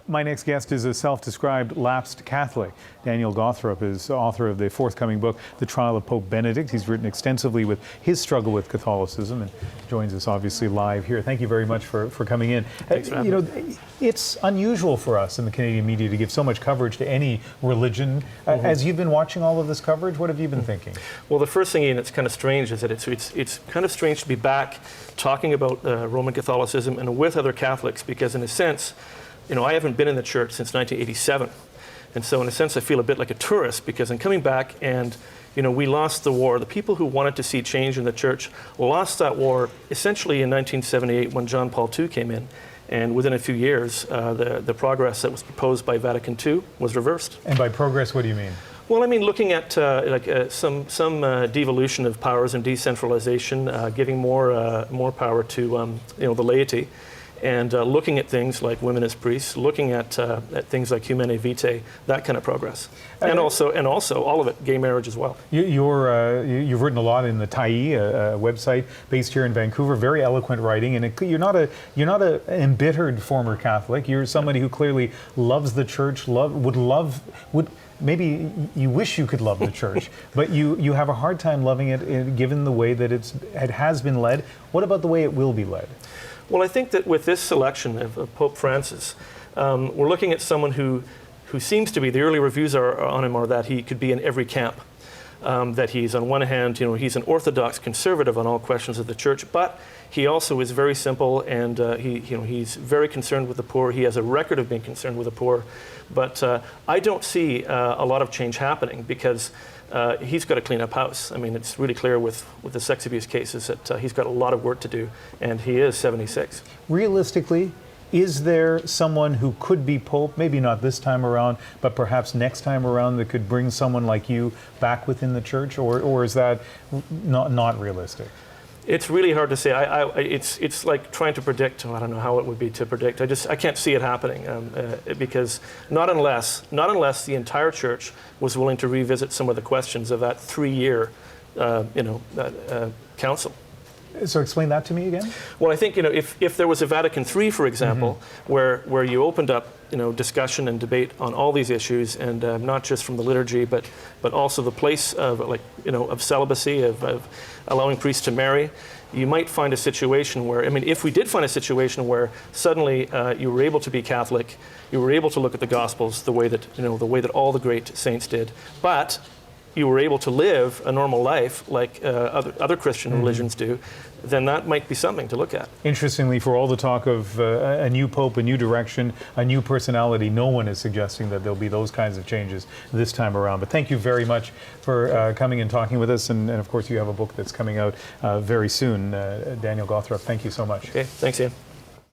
My next guest is a self-described lapsed Catholic. Daniel Gawthrop is author of the forthcoming book, The Trial of Pope Benedict. He's written extensively with his struggle with Catholicism and joins us obviously live here. Thank you very much for coming in. Thanks for having me. It's unusual for us in the Canadian media to give so much coverage to any religion. As you've been watching all of this coverage, what have you been thinking? Well, the first thing, Ian, that's kind of strange is that it's kind of strange to be back talking about Roman Catholicism and with other Catholics, because in a sense, you know, I haven't been in the church since 1987. And so in a sense, I feel a bit like a tourist, because I'm coming back and, you know, we lost the war. The people who wanted to see change in the church lost that war essentially in 1978 when John Paul II came in. And within a few years, the progress that was proposed by Vatican II was reversed. And by progress, what do you mean? Well, I mean, looking at some devolution of powers and decentralization, giving more power to you know, the laity, and looking at things like women as priests, looking at things like Humanae Vitae, that kind of progress, and also all of it, gay marriage as well. You've written a lot in the Tyee, a website based here in Vancouver. Very eloquent writing, and you're not an embittered former Catholic. You're somebody who clearly loves the church. Maybe you wish you could love the church, but you have a hard time loving it given the way that it has been led. What about the way it will be led? Well, I think that with this selection of Pope Francis, we're looking at someone who seems to be, the early reviews on him are that he could be in every camp. That he's, on one hand, you know, he's an orthodox conservative on all questions of the church, but he also is very simple, and he's very concerned with the poor. He has a record of being concerned with the poor, but I don't see a lot of change happening, because he's got to clean up house. I mean, it's really clear with the sex abuse cases that he's got a lot of work to do, and he is 76. Realistically, is there someone who could be Pope, maybe not this time around, but perhaps next time around, that could bring someone like you back within the church, or is that not realistic? It's really hard to say. It's like trying to predict. I don't know how it would be to predict. I can't see it happening, because not unless the entire church was willing to revisit some of the questions of that 3-year, council. So explain that to me again. Well, I think, you know, if there was a Vatican III, for example, where you opened up, you know, discussion and debate on all these issues, and not just from the liturgy, but also the place of, like, you know, of celibacy, of allowing priests to marry, you might find a situation where, I mean, if we did find a situation where suddenly you were able to be Catholic, you were able to look at the Gospels the way that, you know, the way that all the great saints did, but you were able to live a normal life like other Christian religions do, then that might be something to look at. Interestingly, for all the talk of a new pope, a new direction, a new personality, no one is suggesting that there'll be those kinds of changes this time around. But thank you very much for coming and talking with us. And of course, you have a book that's coming out very soon. Daniel Gawthrop, thank you so much. Okay, thanks, Ian.